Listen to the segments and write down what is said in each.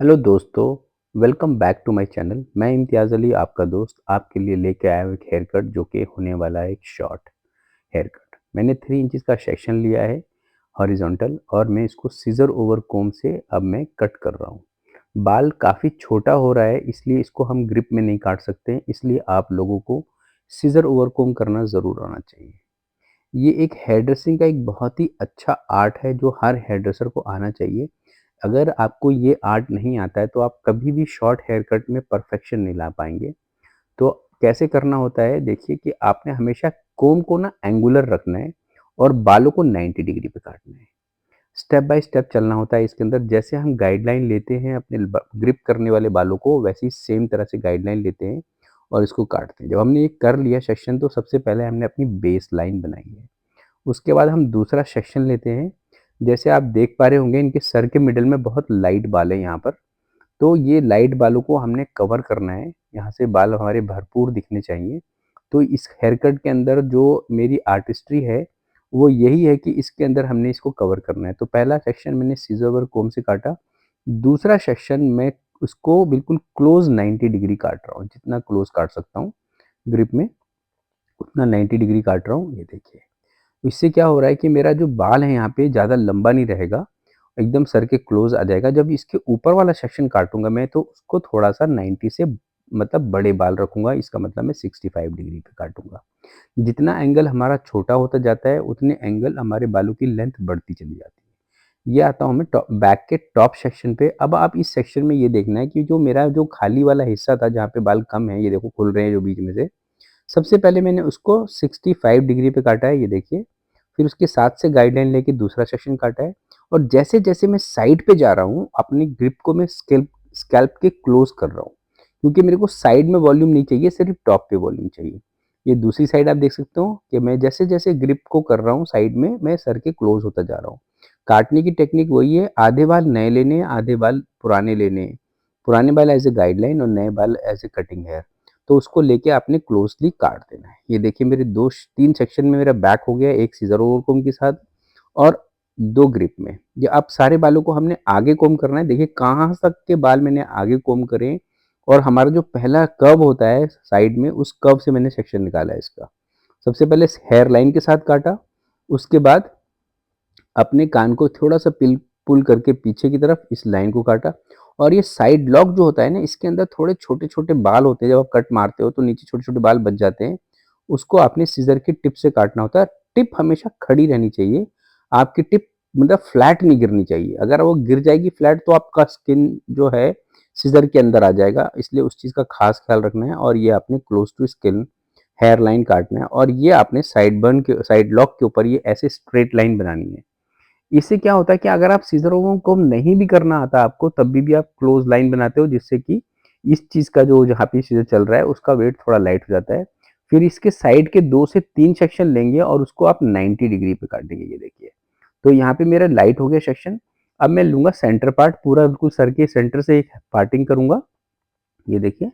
Hello दोस्तों, welcome back to my channel. मैं इम्तियाज़ अली आपका दोस्त आपके लिए लेके आया हूँ एक हेयर कट जो कि होने वाला है एक शॉर्ट हेयर कट। मैंने 3 इंचेस का सेक्शन लिया है हॉरिजॉन्टल और मैं इसको सीज़र ओवर कोम से अब मैं कट कर रहा हूँ। बाल काफ़ी छोटा हो रहा है इसलिए इसको हम ग्रिप में नहीं काट सकते, इसलिए आप लोगों को सीज़र ओवर कोम करना ज़रूर आना चाहिए। ये एक हेयर ड्रेसिंग का एक बहुत ही अच्छा आर्ट है जो हर हेयर ड्रेसर को आना चाहिए। अगर आपको ये आर्ट नहीं आता है तो आप कभी भी शॉर्ट हेयर कट में परफेक्शन नहीं ला पाएँगे। तो कैसे करना होता है देखिए कि आपने हमेशा कोम को ना एंगुलर रखना है और बालों को 90 डिग्री पे काटना है। स्टेप बाय स्टेप चलना होता है इसके अंदर। जैसे हम गाइडलाइन लेते हैं अपने ग्रिप करने वाले बालों को वैसे ही सेम तरह से गाइडलाइन लेते हैं और इसको काटते हैं। जब हमने ये कर लिया सेक्शन तो सबसे पहले हमने अपनी बेस लाइन बनाई है। उसके बाद हम दूसरा सेक्शन लेते हैं। जैसे आप देख पा रहे होंगे इनके सर के मिडल में बहुत लाइट बाल है यहाँ पर। तो ये लाइट बालों को हमने कवर करना है। यहाँ से बाल हमारे भरपूर दिखने चाहिए। तो इस हेयर कट के अंदर जो मेरी आर्टिस्ट्री है वो यही है कि इसके अंदर हमने इसको कवर करना है। तो पहला सेक्शन मैंने सीज़र और कोम से काटा। दूसरा सेक्शन मैं उसको बिल्कुल क्लोज़ 90 डिग्री काट रहा हूँ। जितना क्लोज़ काट सकता हूँ ग्रिप में उतना 90 डिग्री काट रहा हूँ। ये देखिए। इससे क्या हो रहा है कि मेरा जो बाल है यहाँ पे ज़्यादा लंबा नहीं रहेगा, एकदम सर के क्लोज़ आ जाएगा। जब इसके ऊपर वाला सेक्शन काटूँगा मैं तो उसको थोड़ा-सा 90 से मतलब बड़े बाल रखूँगा, इसका मतलब मैं 65 डिग्री पे काटूँगा। जितना एंगल हमारा छोटा होता जाता है, उतने एंगल हमारे बालों की लेंथ बढ़ती चली जाती है। ये आता हूँ मैं बैक के टॉप सेक्शन पे। अब आप इस सेक्शन में ये देखना है कि जो मेरा जो खाली वाला हिस्सा था, जहाँ पे बाल कम है, ये देखो खुल रहे हैं जो बीच में से, सबसे पहले मैंने उसको 65 डिग्री पे काटा है, ये देखिए। फिर उसके साथ से गाइडलाइन लेके दूसरा सेक्शन काटा है और जैसे-जैसे मैं साइड पे जा रहा हूँ, अपनी ग्रिप को मैं स्कैल्प के क्लोज़ कर रहा हूँ। क्योंकि मेरे को साइड में वॉल्यूम नहीं चाहिए, सिर्फ़ टॉप पे वॉल्यूम चाहिए। ये दूसरी साइड आप देख सकते हो कि मैं जैसे-जैसे ग्रिप को कर रहा हूँ साइड में, मैं सर के क्लोज़ होता जा रहा हूँ। काटने की टेक्निक वही है, आधे बाल नए लेने हैं, आधे बाल पुराने लेने हैं। पुराने बाल एज़ अ गाइडलाइन और नए बाल एज़ अ कटिंग हेयर। तो उसको लेके आपने क्लोज़ली काट देना है। ये देखिए मेरे 3 सेक्शन में मेरा बैक हो गया, एक सीज़र ओवर कोम के साथ और 2 ग्रिप में। ये अब सारे बालों को हमने आगे कोम्ब करना है। देखिए कहाँ तक के बाल मैंने आगे कोम्ब करे हैं और हमारा जो पहला कर्व होता है साइड में, उस कर्व से मैंने सेक्शन निकाला है इसका। सबसे पहले हेयर लाइन के साथ काटा, उसके बाद अपने कान को थोड़ा-सा पिल पुल करके पीछे की तरफ इस लाइन को काटा और ये साइड लॉक जो होता है ना, इसके अंदर थोड़े छोटे-छोटे बाल होते हैं। जब आप कट मारते हो तो नीचे छोटे-छोटे बाल बच जाते हैं। उसको आपने सीज़र की टिप से काटना होता है। टिप हमेशा खड़ी रहनी चाहिए। आपकी टिप मतलब फ्लैट नहीं गिरनी चाहिए। अगर वो गिर जाएगी फ्लैट तो आपका स्किन जो है सीज़र के अंदर आ जाएगा। इसलिए उस चीज़ का ख़ास ख़्याल रखना है और ये आपने close to skin hair line काटना है और ये आपने साइड लॉक के ऊपर ये ऐसे स्ट्रेट लाइन बनानी है। इससे क्या होता है कि अगर आप सीज़रों को नहीं भी करना आता आपको, तब भी आप क्लोज़ लाइन बनाते हो जिससे कि इस चीज़ का जो जहाँ पे सीज़र चल रहा है उसका वेट थोड़ा लाइट हो जाता है। फिर इसके साइड के 2 से 3 सेक्शन लेंगे और उसको आप 90 डिग्री पे काटेंगे, ये देखिए। तो यहाँ पे मेरा लाइट हो गया सेक्शन। अब मैं लूँगा सेंटर पार्ट पूरा बिल्कुल सर के सेंटर से एक पार्टिंग करूँगा, ये देखिए।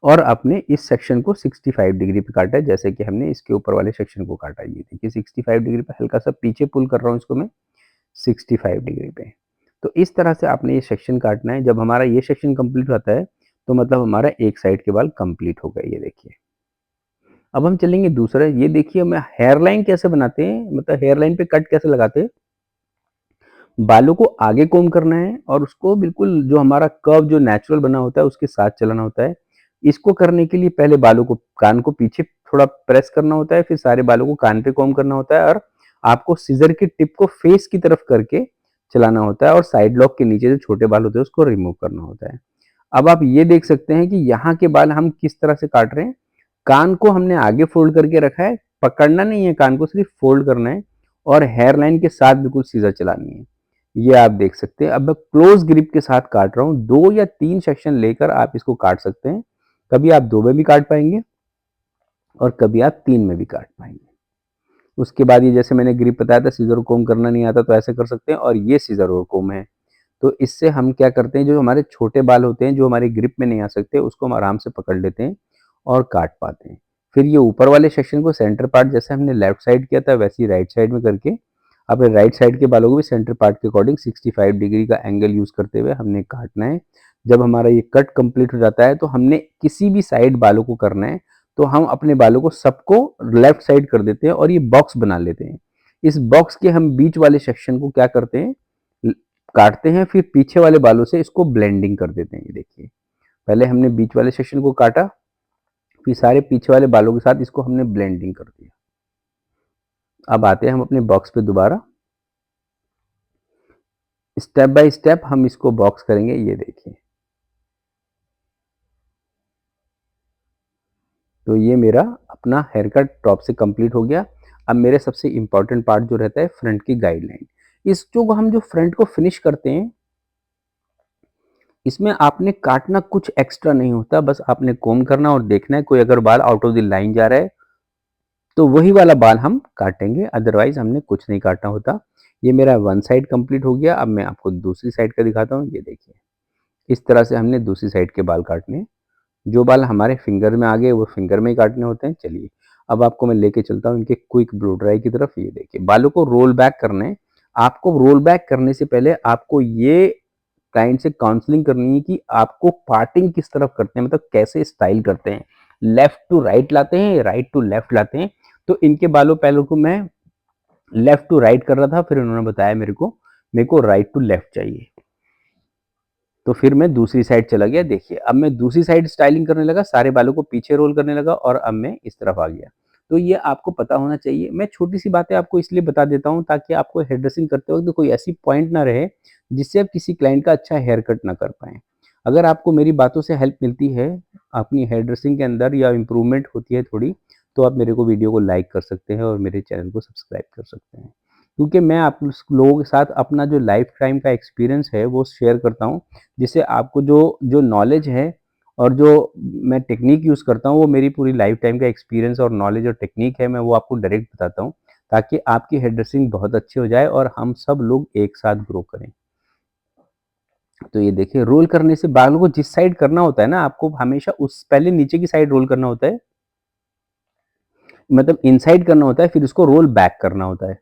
और अपने इस सेक्शन को 65 डिग्री पे काटा है जैसे कि हमने इसके ऊपर वाले सेक्शन को काटा है, ये देखिए 65 डिग्री पे हल्का-सा पीछे पुल कर रहा हूँ इसको मैं। 65 डिग्री पे। तो इस तरह से आपने ये सेक्शन काटना है। जब हमारा ये सेक्शन कंप्लीट हो जाता है, तो मतलब हमारा एक साइड के बाल कंप्लीट हो गए, ये देखिए। अब हम चलेंगे दूसरा, ये देखिए हमें हेयर लाइन कैसे बनाते हैं, मतलब हेयर लाइन पे कट कैसे लगाते हैं। बालों को आगे कोम्ब करना है और उसको बिल्कुल जो हमारा कर्व जो नेचुरल बना होता है, उसके साथ चलाना होता है। इसको करने के लिए पहले बालों को कान को पीछे थोड़ा प्रेस करना होता है, फिर सारे बालों को कान पे कोम्ब करना होता है और आपको सीज़र की टिप को फेस की तरफ करके चलाना होता है और साइड लॉक के नीचे जो छोटे बाल होते हैं, उसको रिमूव करना होता है। अब आप ये देख सकते हैं कि यहाँ के बाल हम किस तरह से काट रहे हैं। कान को हमने आगे फ़ोल्ड करके रखा है, पकड़ना नहीं है कान को, सिर्फ़ फ़ोल्ड करना है और हेयर लाइन के साथ बिल्कुल सीज़र चलानी है। ये आप देख सकते हैं। अब मैं क्लोज़ ग्रिप के साथ काट रहा हूँ। 2 या 3 सेक्शन लेकर आप इसको काट सकते हैं। कभी आप 2 में भी काट पाएँगे और कभी आप 3 में भी काट पाएँगे। उसके बाद ये जैसे मैंने ग्रिप बताया था, सीज़र कोम्ब करना नहीं आता तो ऐसे कर सकते हैं और ये सीज़र और कोम्ब है। तो इससे हम क्या करते हैं, जो हमारे छोटे बाल होते हैं, जो हमारी ग्रिप में नहीं आ सकते, उसको हम आराम से पकड़ लेते हैं और काट पाते हैं। फिर ये ऊपर वाले सेक्शन को सेंटर पार्ट जैसे हमने लेफ्ट साइड किया था, वैसे ही राइट साइड में करके अपने राइट साइड के बालों को भी सेंटर पार्ट के अकॉर्डिंग 65 डिग्री का एंगल यूज़ करते हुए हमने काटना है। जब हमारा ये कट कंप्लीट हो जाता है तो हमने किसी भी साइड बालों को करना है, तो हम अपने बालों को सबको लेफ्ट साइड कर देते हैं और ये बॉक्स बना लेते हैं। इस बॉक्स के हम बीच वाले सेक्शन को क्या करते हैं, काटते हैं, फिर पीछे वाले बालों से इसको ब्लेंडिंग कर देते हैं। ये देखिए, पहले हमने बीच वाले सेक्शन को काटा, फिर सारे पीछे वाले बालों के साथ इसको हमने ब्लेंडिंग कर दिया। अब आते हैं हम अपने बॉक्स पे दोबारा, स्टेप बाय स्टेप हम इसको बॉक्स करेंगे। ये देखिए, तो ये मेरा अपना हेयर कट टॉप से कंप्लीट हो गया। अब मेरे सबसे इम्पोर्टेंट पार्ट जो रहता है फ्रंट की गाइडलाइन। इस जो हम जो फ्रंट को फिनिश करते हैं, इसमें आपने काटना कुछ एक्स्ट्रा नहीं होता, बस आपने कोम करना और देखना है कोई अगर बाल आउट ऑफ द लाइन जा रहा है तो वही वाला बाल हम काटेंगे, अदरवाइज हमने कुछ नहीं काटना होता। ये मेरा वन साइड कंप्लीट हो गया। अब मैं आपको दूसरी साइड का दिखाता हूँ। ये देखिए, इस तरह से हमने दूसरी साइड के बाल काटने हैं। जो बाल हमारे फिंगर में आ गए वो फिंगर में ही काटने होते हैं। चलिए, अब आपको मैं लेके चलता हूँ इनके क्विक ब्लो ड्राई की तरफ। ये देखिए, बालों को रोल बैक करना है। आपको रोल बैक करने से पहले आपको ये क्लाइंट से काउंसलिंग करनी है कि आपको पार्टिंग किस तरफ करते हैं, मतलब कैसे स्टाइल करते हैं, लेफ्ट टू राइट लाते हैं, राइट टू लेफ्ट लाते हैं। तो इनके बालों पहले को मैं लेफ्ट टू राइट कर रहा था, फिर उन्होंने बताया मेरे को राइट टू लेफ्ट चाहिए, तो फिर मैं दूसरी साइड चला गया। देखिए, अब मैं दूसरी साइड स्टाइलिंग करने लगा, सारे बालों को पीछे रोल करने लगा और अब मैं इस तरफ आ गया। तो ये आपको पता होना चाहिए। मैं छोटी सी बातें आपको इसलिए बता देता हूँ ताकि आपको हेयर ड्रेसिंग करते वक्त कोई ऐसी पॉइंट ना रहे जिससे आप किसी क्लाइंट का अच्छा हेयर कट ना कर पाएँ। अगर आपको मेरी बातों से हेल्प मिलती है अपनी हेयर ड्रेसिंग के अंदर या इम्प्रूवमेंट होती है थोड़ी, तो आप मेरे को वीडियो को लाइक कर सकते हैं और मेरे चैनल को सब्सक्राइब कर सकते हैं। क्योंकि मैं आप लोगों के साथ अपना जो लाइफ टाइम का एक्सपीरियंस है वो शेयर करता हूँ, जिससे आपको जो जो नॉलेज है और जो मैं टेक्नीक यूज़ करता हूँ वो मेरी पूरी लाइफ टाइम का एक्सपीरियंस और नॉलेज और टेक्नीक है, मैं वो आपको डायरेक्ट बताता हूँ ताकि आपकी हेयर ड्रेसिंग बहुत अच्छी हो जाए और हम सब लोग एक साथ ग्रो करें। तो ये देखिए, रोल करने से बालों को जिस साइड करना होता है ना, आपको हमेशा उस पहले नीचे की साइड रोल करना होता है, मतलब इनसाइड करना होता है, फिर उसको रोल बैक करना होता है।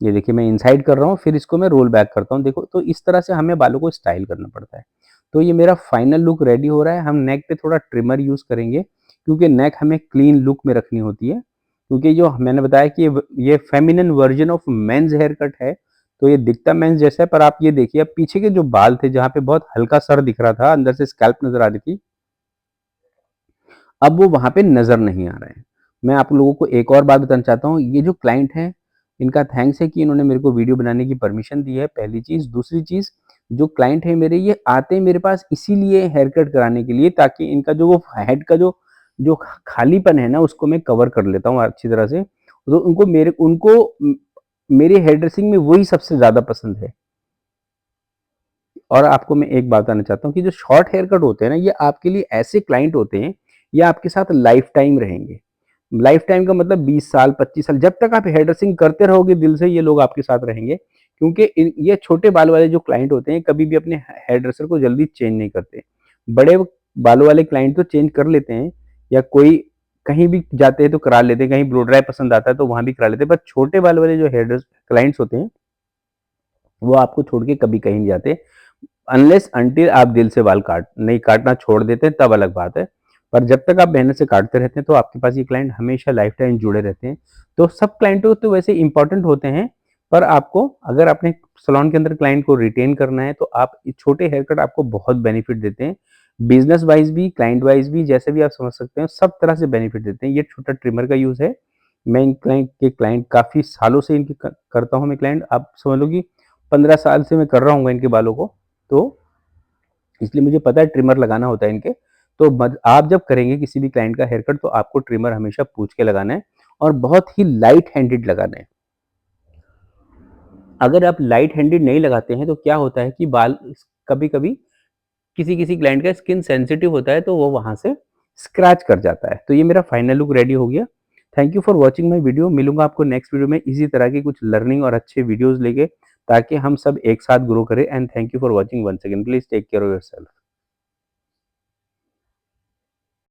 ये देखिए, मैं इनसाइड कर रहा हूँ, फिर इसको मैं रोल बैक करता हूँ। देखो, तो इस तरह से हमें बालों को स्टाइल करना पड़ता है। तो ये मेरा फाइनल लुक रेडी हो रहा है। हम नेक पे थोड़ा ट्रिमर यूज़ करेंगे क्योंकि नेक हमें क्लीन लुक में रखनी होती है। क्योंकि जो मैंने बताया कि ये feminine version of men's hair cut है, तो ये दिखता मेंस जैसा है, पर आप ये देखिए, अब पीछे के जो बाल थे जहाँ पे बहुत हल्का सर दिख रहा था, अंदर से स्कैल्प नज़र आ रही थी, अब वो वहाँ पे नज़र नहीं आ रहा है। मैं आप लोगों को एक और बात बताना चाहता हूँ, ये जो क्लाइंट हैं, इनका थैंक्स है कि इन्होंने मेरे को वीडियो बनाने की परमिशन दी है, पहली चीज़। दूसरी चीज़, जो क्लाइंट हैं मेरे, ये आते हैं मेरे पास इसीलिए हेयर कट कराने के लिए ताकि इनका जो वो हेड का जो खालीपन है ना, उसको मैं कवर कर लेता हूँ अच्छी तरह से। तो मेरे हेयर ड्रेसिंग में वही सबसे ज़्यादा पसंद है। और आपको मैं एक बात बताना चाहता हूँ कि जो शॉर्ट हेयर कट होते हैं ना, ये आपके लिए ऐसे क्लाइंट होते हैं, ये आपके साथ लाइफ टाइम रहेंगे। लाइफ टाइम का मतलब 20 साल, 25 साल, जब तक आप हेयर ड्रेसिंग करते रहोगे दिल से, ये लोग आपके साथ रहेंगे। क्योंकि ये छोटे बाल वाले जो क्लाइंट होते हैं, कभी भी अपने हेयर ड्रेसर को जल्दी चेंज नहीं करते। बड़े बालों वाले क्लाइंट तो चेंज कर लेते हैं, या कोई कहीं भी जाते हैं तो करा लेते हैं, कहीं ब्लो ड्राई पसंद आता है तो वहां भी करा लेते हैं। पर छोटे बाल वाले जो हेयर क्लाइंट्स होते हैं, वो आपको छोड़ के कभी कहीं नहीं जाते, अनलेस अंटिल आप दिल से बाल नहीं काटना छोड़ देते हैं, तब अलग बात है। पर जब तक आप मेहनत से काटते रहते हैं तो आपके पास ये क्लाइंट हमेशा लाइफ टाइम जुड़े रहते हैं। तो सब क्लाइंटों तो वैसे इंपॉर्टेंट होते हैं, पर आपको अगर अपने सैलून के अंदर क्लाइंट को रिटेन करना है तो आप छोटे हेयर कट आपको बहुत बेनिफिट देते हैं। बिजनेस वाइज भी, क्लाइंट वाइज भी, जैसे भी आप समझ सकते हैं, सब तरह से बेनिफिट देते हैं। ये छोटा ट्रिमर का यूज है। मैं इन क्लाइंट काफी सालों से इनकी करता हूँ। मैं क्लाइंट, आप समझ लो कि 15 साल से मैं कर रहा हूँ इनके बालों को, तो इसलिए मुझे पता है ट्रिमर लगाना होता है इनके। तो आप जब करेंगे किसी भी क्लाइंट का हेयर कट, तो आपको ट्रिमर हमेशा पूछ के लगाना है और बहुत ही लाइट हैंडेड लगाना है। अगर आप लाइट हैंडेड नहीं लगाते हैं तो क्या होता है कि बाल कभी कभी किसी क्लाइंट का स्किन सेंसिटिव होता है, तो वो वहां से स्क्रैच कर जाता है। तो ये मेरा फाइनल लुक रेडी हो गया। Thank you for watching my video. मिलूंगा आपको नेक्स्ट वीडियो में इसी तरह की कुछ लर्निंग और अच्छे वीडियोज लेके, ताकि हम सब एक साथ ग्रो करें। And thank you for watching once again. Please take care of yourself.